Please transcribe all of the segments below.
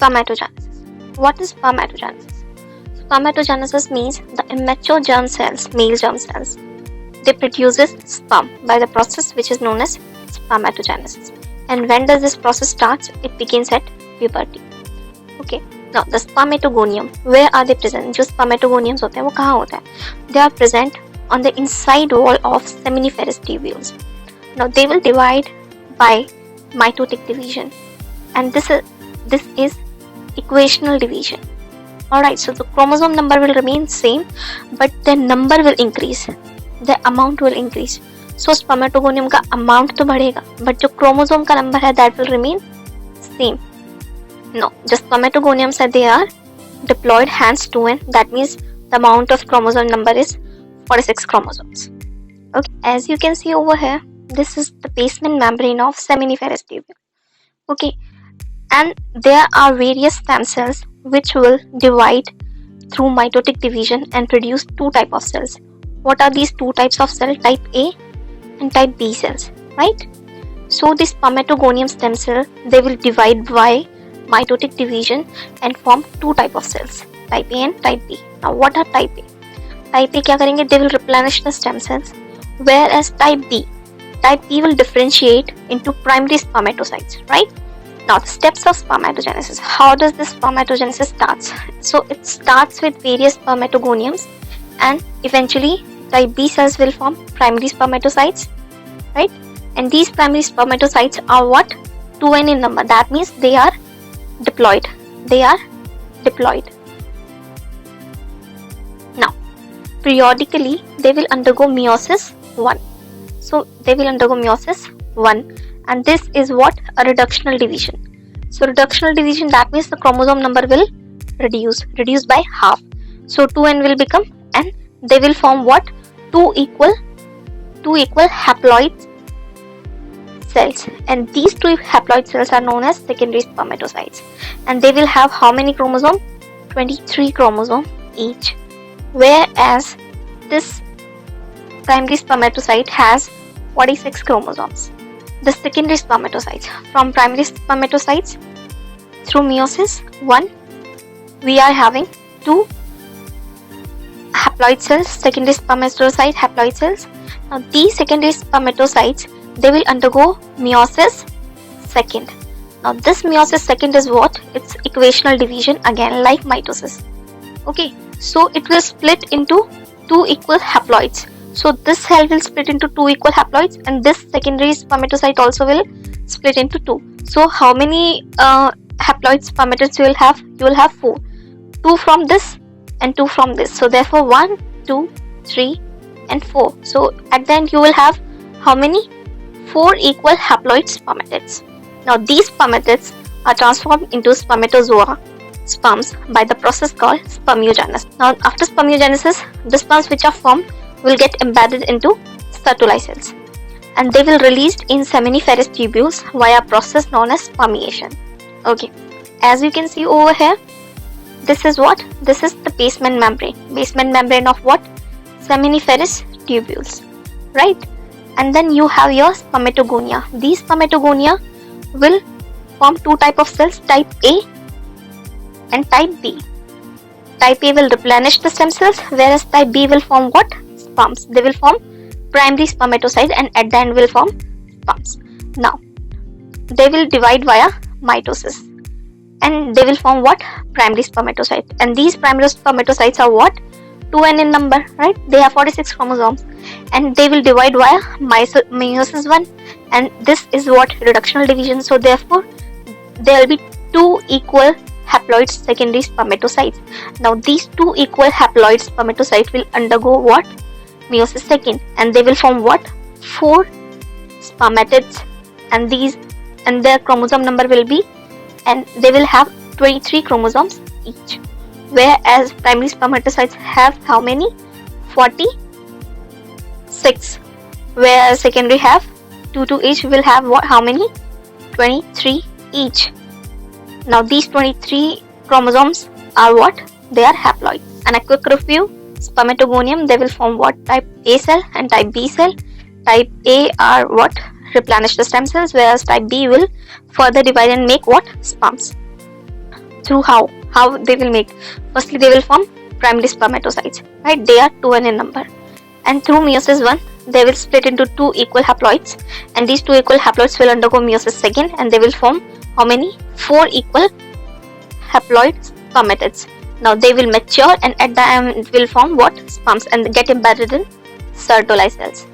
Spermatogenesis. What is spermatogenesis? Spermatogenesis means the immature germ cells, male germ cells, they produces sperm by the process which is known as spermatogenesis. And when does this process start? It begins at puberty. Okay. Now the spermatogonium, where are they present? जो spermatogoniums होते हैं वो कहाँ होते हैं? They are present on the inside wall of seminiferous tubules. Now they will divide by mitotic division, and this is equational division. Alright, so the chromosome number will remain same, but the number will increase. The amount will increase. So spermatogonium का amount तो बढ़ेगा, but जो chromosome का number है that will remain same. No, just spermatogoniums are they are diploid hands 2n. That means the amount of chromosome number is 46 chromosomes. Okay, as you can see over here, this is the basement membrane of seminiferous tubule. Okay, and there are various stem cells which will divide through mitotic division and produce two types of cells. What are these two types of cells? Type A and type B cells, right? So this spermatogonium stem cell, they will divide by mitotic division and form two types of cells, type A and type B. Now what are type A? Type A क्या करेंगे? They will replenish the stem cells, whereas type B will differentiate into primary spermatocytes, right? Now the steps of spermatogenesis. How does this spermatogenesis starts? So it starts with various spermatogoniums, and eventually type B cells will form primary spermatocytes, right? And these primary spermatocytes are what? 2n in number. That means they are diploid. Now, periodically they will undergo meiosis 1. So they will undergo meiosis 1, and this is what? A reductional division. So reductional division, that means the chromosome number will reduce by half. So 2n will become n. They will form what? Two equal haploid cells, and these two haploid cells are known as secondary spermatocytes, and they will have how many chromosomes? 23 chromosomes each, whereas this primary spermatocyte has 46 chromosomes. The secondary spermatocytes, from primary spermatocytes through meiosis 1, we are having two haploid cells, secondary spermatocyte haploid cells. Now these secondary spermatocytes, they will undergo meiosis second. Now this meiosis second is what? It's equational division, again like mitosis. Okay, so it will split into two equal haploids. So this cell will split into two equal haploids, and this secondary spermatocyte also will split into two. So how many haploid spermatocytes you will have? You will have 4. 2 from this and 2 from this. So therefore 1, 2, 3 and 4. So at the end you will have how many? 4 equal haploid spermatids. Now these spermatids are transformed into spermatozoa, sperms, by the process called spermiogenesis. Now after spermiogenesis, the sperms which are formed will get embedded into Sertoli cells, and they will released in seminiferous tubules via a process known as spermiation. Okay, as you can see over here, this is what? This is the basement membrane. Basement membrane of what? Seminiferous tubules, right? And then you have your spermatogonia. These spermatogonia will form two types of cells, type A and type B. Type A will replenish the stem cells, whereas type B will form what? Sperms. They will form primary spermatocyte, and at the end will form sperms. Now they will divide via mitosis, and they will form what? Primary spermatocyte. And these primary spermatocytes are what? 2n in number, right? They have 46 chromosomes, and they will divide via meiosis 1, and this is what? Reductional division. So therefore there will be two equal haploid secondary spermatocytes. Now these two equal haploid spermatocytes will undergo what? Meiosis second, and they will form what? 4 spermatids, and their chromosome number will be, and they will have 23 chromosomes each, whereas primary spermatocytes have how many? 46, whereas secondary have 2 each, will have what? How many? 23 each. Now these 23 chromosomes are what? They are haploid. And a quick review: Spermatogonium, they will form what? Type A cell and type B cell. Type A are what? Replenish the stem cells, whereas type B will further divide and make what? Sperms. through how they will make. Firstly, they will form primary spermatocytes, right? They are 2n in number, and through meiosis 1 they will split into 2 equal haploids, and these 2 equal haploids will undergo meiosis second, and they will form how many? 4 equal haploid spermatids. Now they will mature, and at the end will form what? Sperms, and get embedded in Sertoli cells.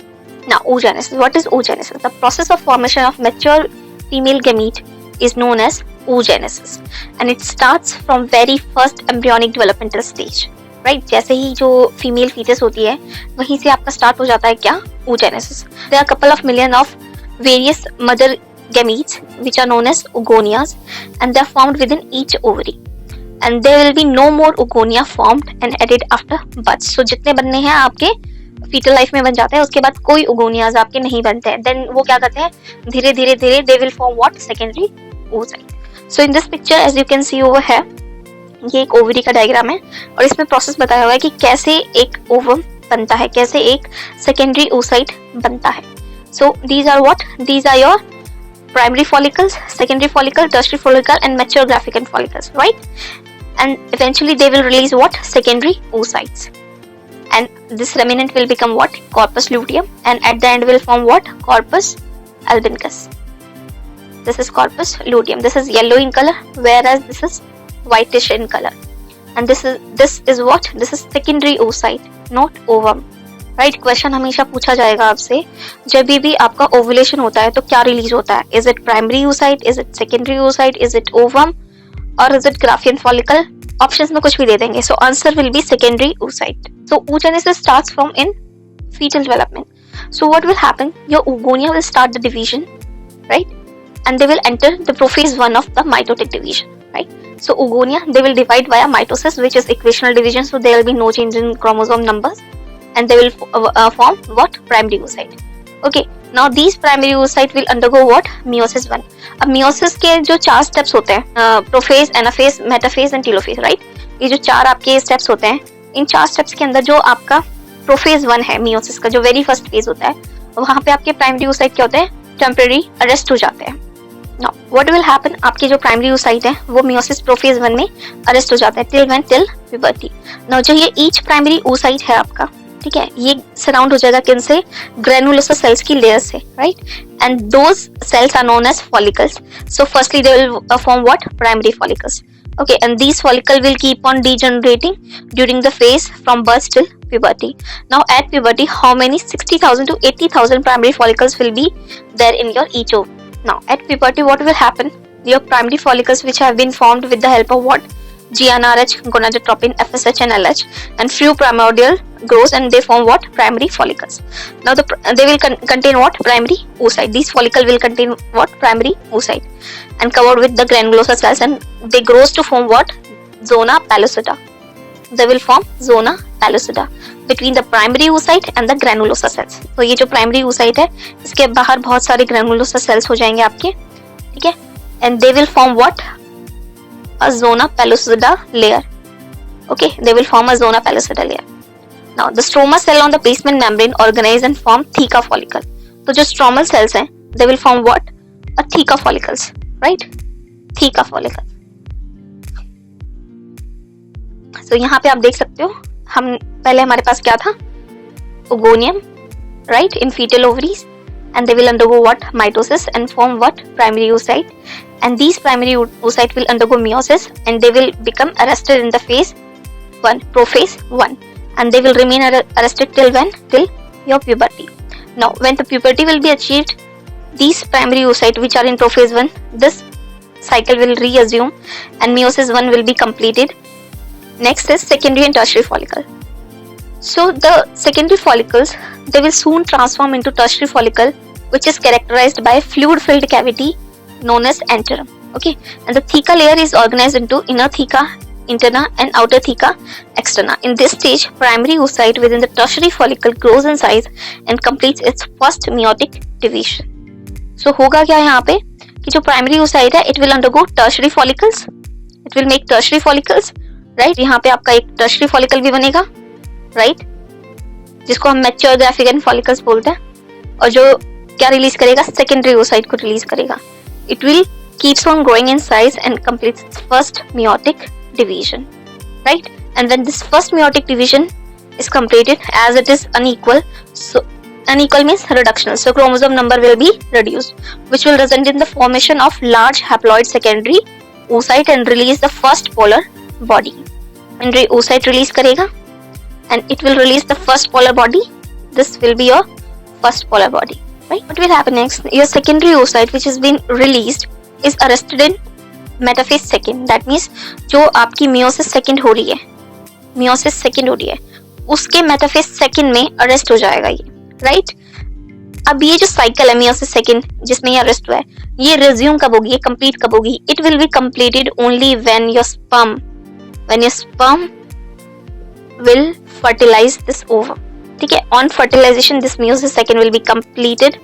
Now oogenesis. What is oogenesis? The process of formation of mature female gamete is known as oogenesis, and it starts from very first embryonic developmental stage, right? जैसे ही जो female foetus होती है वहीं से आपका start हो जाता है क्या? oogenesis. There are a couple of million of various mother gametes which are known as oogonias, and they are formed within each ovary, and there will be no more oogonia formed and added after birth. So जितने बनने हैं आपके fetal life में बन जाते हैं, उसके बाद कोई ओगोनियाज आपके नहीं बनते हैं. देन वो क्या करते हैं? धीरे धीरे धीरे they will form what? Secondary oocyte. So in this picture as you can see over है, ये एक ओवरी का डायग्राम है, और इसमें प्रोसेस बताया हुआ है कि कैसे एक ओवम बनता है, कैसे एक सेकेंडरी oocyte बनता है. So these are what? These are your primary follicles, secondary follicle, tertiary follicle, and mature Graafican follicles, right? And eventually they will release what? Secondary oocytes. And this remnant will become what? Corpus luteum, and at the end will form what? Corpus albinicus. This is corpus luteum. This is yellow in color, whereas this is whitish in color. And this is what? This is secondary oocyte, not ovum. Right question हमेशा पूछा जाएगा आपसे, जब भी आपका ovulation होता है तो क्या रिलीज होता है? Is it primary oocyte, is it secondary oocyte, is it ovum, और is it Graafian follicle? Options में कुछ भी दे देंगे. So answer will be secondary oocyte. So oogenesis starts from in fetal development. So what will happen? Your oogonia will start the division, right? And they will enter the prophase 1 of the mitotic division, right? So oogonia, they will divide via mitosis, which is equational division, so there will be no change in chromosome numbers, and they will form what? Primary oocyte. Okay, now these primary oocyte will undergo what? Meiosis 1. अब meiosis के जो 4 steps होते हैं, prophase, anaphase, metaphase and telophase, right? ये जो 4 आपके steps होते हैं, इन 4 steps के अंदर जो आपका prophase 1 है meiosis का, जो very first phase होता है, वहाँ पे आपके primary oocyte क्या होते हैं? Temporary arrest हो जाते हैं. Now what will happen? आपके जो primary oocyte है वो meiosis prophase 1 में arrest हो जाता है till when? Till puberty. Now जो ये each primary oocyte है आपका, ठीक है, ये सराउंड हो जाएगा किन से? ग्रेनुलोसा सेल्स की लेयर से, right? And those cells are known as follicles. So firstly they will form what? Primary follicles. Okay, and these follicles will keep on degenerating during the phase from birth till puberty. Now at puberty, how many? 60,000 to 80,000 primary follicles will be there in your each ovum. Now at puberty, what will happen? Your primary follicles, which have been formed with the help of what? GnRH, gonadotropin, FSH and LH, and few primordial grows, and they form what? Primary follicles. Now they will contain what? Primary oocyte. These follicle will contain what? Primary oocyte, and covered with the granulosa cells, and they grows to form what? Zona pellucida. They will form zona pellucida between the primary oocyte and the granulosa cells. तो ये जो primary oocyte है, इसके बाहर बहुत सारे granulosa cells हो जाएंगे आपके, ठीक है? And they will form what? A zona pellucida layer. Okay, they will form a zona pellucida layer. Now the stroma cell on the basement membrane organize and form theca follicle. तो जो stromal cells हैं, they will form what? A theca follicles, right? Theca follicle. So यहाँ पे आप देख सकते हो, हम पहले हमारे पास क्या था? Oogonium, right? In fetal ovaries, and they will undergo what? Mitosis and form what? Primary oocyte. And these primary oocyte will undergo meiosis, and they will become arrested in the phase 1, prophase 1, and they will remain arrested till when? Till your puberty. Now when the puberty will be achieved, these primary oocyte which are in prophase 1, this cycle will reassume and meiosis 1 will be completed. Next is secondary and tertiary follicle. So the secondary follicles, they will soon transform into tertiary follicle, which is characterized by fluid filled cavity known as antrum. Okay, and the theca layer is organized into inner theca interna and outer theca externa. In this stage, primary oocyte within the tertiary follicle grows in size and completes its first meiotic division. So होगा क्या यहाँ पे कि जो primary oocyte है, it will undergo tertiary follicles. It will make tertiary follicles, right? यहाँ पे आपका एक tertiary follicle भी बनेगा, right? जिसको हम mature Graafican follicles बोलते हैं, और जो क्या रिलीज करेगा? Secondary oocyte को रिलीज करेगा. It will keeps on growing in size and completes its first meiotic division, right? And when this first meiotic division is completed, as it is unequal, so unequal means reductional, so chromosome number will be reduced, which will result in the formation of large haploid secondary oocyte and release the first polar body. And oocyte release करेगा and it will release the first polar body. This will be your first polar body, right? What will happen next? Your secondary oocyte which has been released is arrested in metaphase second. That means जो आपकी meiosis second हो रही है, meiosis second हो रही है, उसके metaphase second में arrest हो जाएगा ये, right? अब ये जो साइकिल है meiosis second जिसमें ये arrest हुआ है, ये resume कब होगी, ये complete कब होगी? It will be completed only when your sperm will fertilize this ovum. ठीक है, on fertilization this meiosis second will be completed.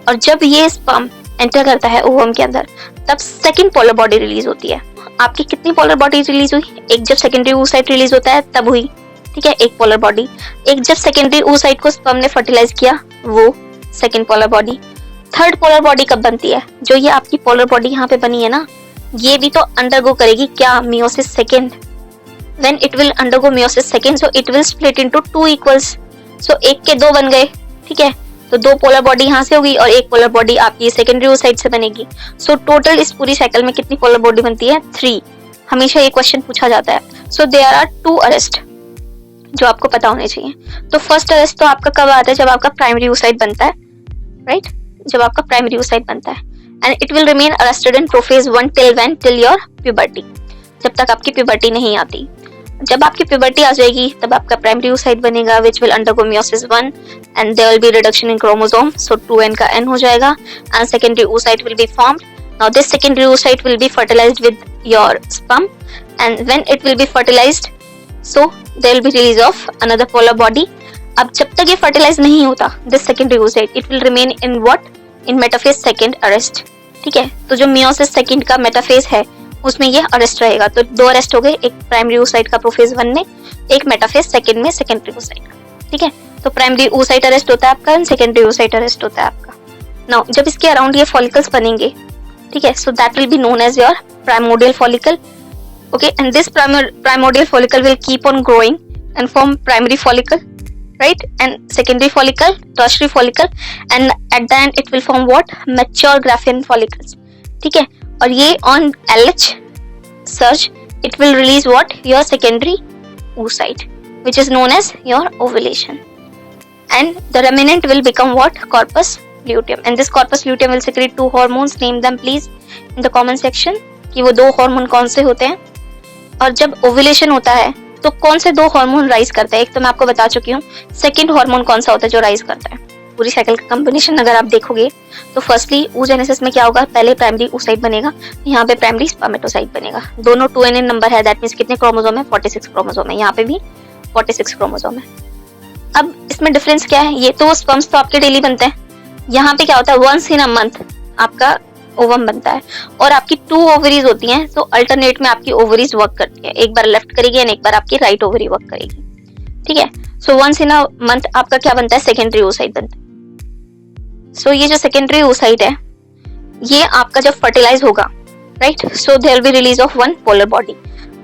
और जब ये स्पर्म एंटर करता है ओवम के अंदर, तब सेकंड पोलर बॉडी रिलीज होती है. आपकी कितनी पोलर बॉडी रिलीज हुई? एक जब सेकेंडरी oocyte रिलीज होता है तब हुई, ठीक है, एक पोलर बॉडी. एक जब सेकेंडरी oocyte को स्पर्म ने फर्टिलाइज किया, वो second polar body. Third polar body कब बनती है? जो ये आपकी पोलर बॉडी यहाँ पे बनी है ना, ये भी तो अंडरगो करेगी क्या? meiosis second. When it will undergo meiosis second, so it will split into two equals. So एक के दो बन गए, ठीक है, तो दो पोलर बॉडी यहाँ से होगी और एक पोलर बॉडी आपकी सेकेंडरी oocyte से बनेगी. सो टोटल इस पूरी साइकिल में कितनी पोलर बॉडी बनती है? 3. हमेशा ये क्वेश्चन पूछा जाता है. सो देयर आर 2 अरेस्ट जो आपको पता होने चाहिए. तो फर्स्ट अरेस्ट तो आपका कब आता है? जब आपका प्राइमरी oocyte बनता है, राइट? जब आपका प्राइमरी oocyte बनता है. And it will remain arrested in prophase 1 till when? Till your puberty, जब तक आपकी प्यूबर्टी नहीं आती. जब आपकी प्यूबर्टी आ जाएगी तब आपका प्राइमरी oocyte बनेगा which will undergo meiosis 1 and there will be reduction in chromosome, so 2n का n हो जाएगा and secondary oocyte will be formed. Now this secondary oocyte will be fertilized with your sperm and when it will be fertilized, so there will be release of another polar body. अब जब तक ये fertilize नहीं होता this secondary oocyte, it will remain in what? In metaphase second arrest. ठीक है, तो जो meiosis second का metaphase है उसमें ये अरेस्ट रहेगा. तो 2 अरेस्ट हो गए, एक प्राइमरी oocyte का प्रोफेज 1 में, एक मेटाफेज सेकंड में सेकेंडरी oocyte का. ठीक है, तो प्राइमरी oocyte अरेस्ट होता है आपका एंड सेकेंडरी oocyte अरेस्ट होता है आपका. नाउ जब इसके अराउंड ये फॉलिकल्स बनेंगे, ठीक है, so that will be known as your primordial follicle. Okay, and this primordial follicle will keep on growing and form primary follicle, right, and secondary follicle, tertiary follicle, and at the end it will form what? Mature Graafian follicles. ठीक है, और ये on LH surge it will release what? Your secondary oocyte, which is known as your ovulation, and the remnant will become what? Corpus luteum, and this corpus luteum will secrete 2 hormones. Name them please in the comment section कि वो 2 hormone कौन से होते हैं. और जब ovulation होता है तो कौन से 2 हार्मोन राइज करते हैं? एक तो मैं आपको बता चुकी हूँ. सेकंड हार्मोन कौन सा होता है जो राइज करता है? पूरी साइकिल का कॉम्बिनेशन अगर आप देखोगे तो फर्स्टली oogenesis में क्या होगा? पहले प्राइमरी oocyte बनेगा, यहाँ पे प्राइमरी स्पर्मेटोसाइट बनेगा. दोनों 2n नंबर है, दैट मींस कितने क्रोमोसोम है? 46 क्रोमोसोम है. यहाँ पे भी 46 क्रोमोसोम है. अब इसमें डिफरेंस क्या है? ये तो स्पर्म्स तो आपके डेली बनते हैं, यहाँ पे क्या होता है? वंस इन अ मंथ आपका ओवम बनता है और आपकी 2 ओवरीज होती हैं, तो अल्टरनेट में आपकी ओवरीज वर्क करती है. एक बार लेफ्ट करेगी और एक बार आपकी राइट ओवरी वर्क करेगी. ठीक है, so once in a month आपका क्या बनता है? सेकेंडरी oocyte बनता है. सो ये जो सेकेंडरी oocyte है ये आपका जब फर्टिलाइज होगा, right, so there will be release of 1 polar body.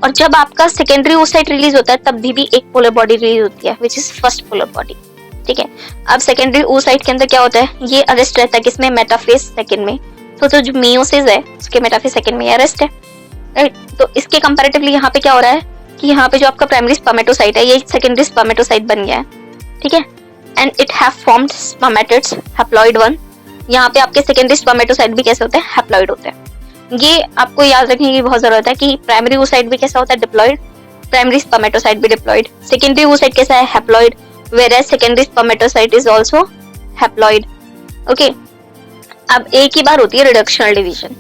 और जब आपका सेकेंडरी oocyte रिलीज होता है तब भी एक पोलर बॉडी रिलीज होती है which is first polar body. ठीक है, अब सेकेंडरी oocyte के अंदर क्या होता है? ये अरेस्ट रहता है किसमें? मेटाफेज सेकेंड में. तो जो meiosis है उसके मेटाफेज सेकेंड में अरेस्ट है, राइट. तो इसके कंपैरेटिवली यहाँ पे क्या हो रहा है कि यहाँ पे जो आपका प्राइमरी स्पर्मेटोसाइट है ये सेकेंडरी स्पर्मेटोसाइट बन गया है. ठीक है, and it have formed spermatids haploid 1. यहाँ पे आपके सेकेंडरी स्पर्मेटोसाइट भी कैसे होते हैं? हैप्लॉइड होते हैं. ये आपको याद रखने की बहुत जरूरत है कि प्राइमरी oocyte भी कैसा होता है? डिप्लॉइड. प्राइमरी स्पर्मेटोसाइट भी डिप्लॉइड. सेकेंडरी oocyte कैसा है? Haploid. whereas secondary spermatocyte is also haploid. Okay, अब एक ही बार होती है रिडक्शनल डिवीजन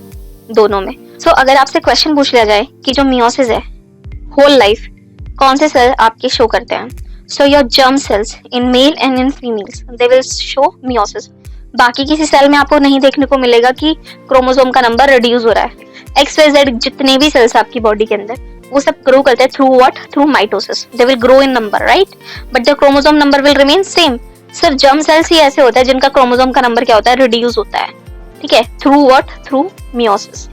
दोनों में. सो अगर आपसे क्वेश्चन पूछ लिया जाए कि जो मियोसिस है होल लाइफ कौन से सेल आपके शो करते हैं? So your germ cells in male and in females they will show meiosis. बाकी किसी सेल में आपको नहीं देखने को मिलेगा कि क्रोमोसोम का नंबर रिड्यूस हो रहा है. XYZ जितने भी सेल्स आपकी बॉडी के अंदर वो सब ग्रो करते हैं through what? Through mitosis. They will grow in number, right, but the chromosome number will remain same. सिर्फ जर्म सेल्स ही ऐसे होता है जिनका क्रोमोसोम का नंबर क्या होता है? रिड्यूस होता है. ठीक है, थ्रू व्हाट? Through meiosis.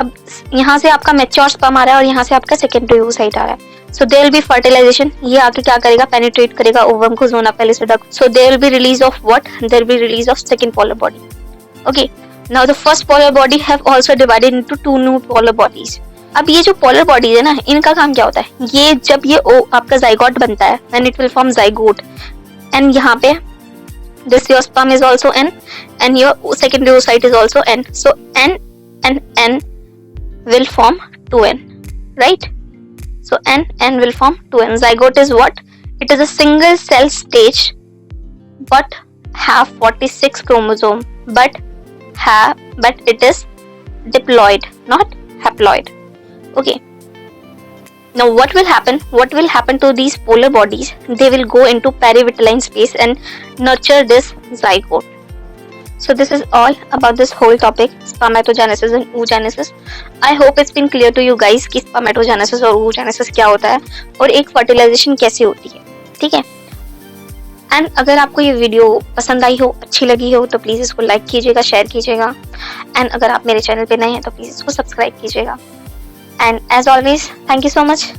अब यहाँ से आपका मैच्योर स्पर्म आ रहा है और यहाँ से आपका सेकेंडरी oocyte आ रहा है. So there will be fertilization. ये आके क्या करेगा, पेनिट्रेट करेगा ओवम को, zona pellis duct. So there will be release of what? There will be release of second polar body. Okay. Now the first polar body have also divided into two new polar bodies. अब ये जो polar bodies है ना, इनका काम क्या होता है, ये जब ये आपका zygote बनता है, then it will form zygote. And यहाँ पे this your sperm is also N and your secondary oocyte is also N. So N and N will form 2N, right? So N will form 2N. Zygote is what? It is a single cell stage but have 46 chromosome but it is diploid, not haploid. Okay. Now what will happen? What will happen to these polar bodies? They will go into perivitelline space and nurture this zygote. So this is all about this whole topic, spermatogenesis and oogenesis. I hope it's been clear to you guys कि spermatogenesis और oogenesis क्या होता है और एक fertilization कैसे होती है, ठीक है. एंड अगर आपको ये वीडियो पसंद आई हो, अच्छी लगी हो, तो प्लीज़ इसको लाइक कीजिएगा, शेयर कीजिएगा. एंड अगर आप मेरे चैनल पे नए हैं तो प्लीज़ इसको सब्सक्राइब कीजिएगा. And as always, thank you so much.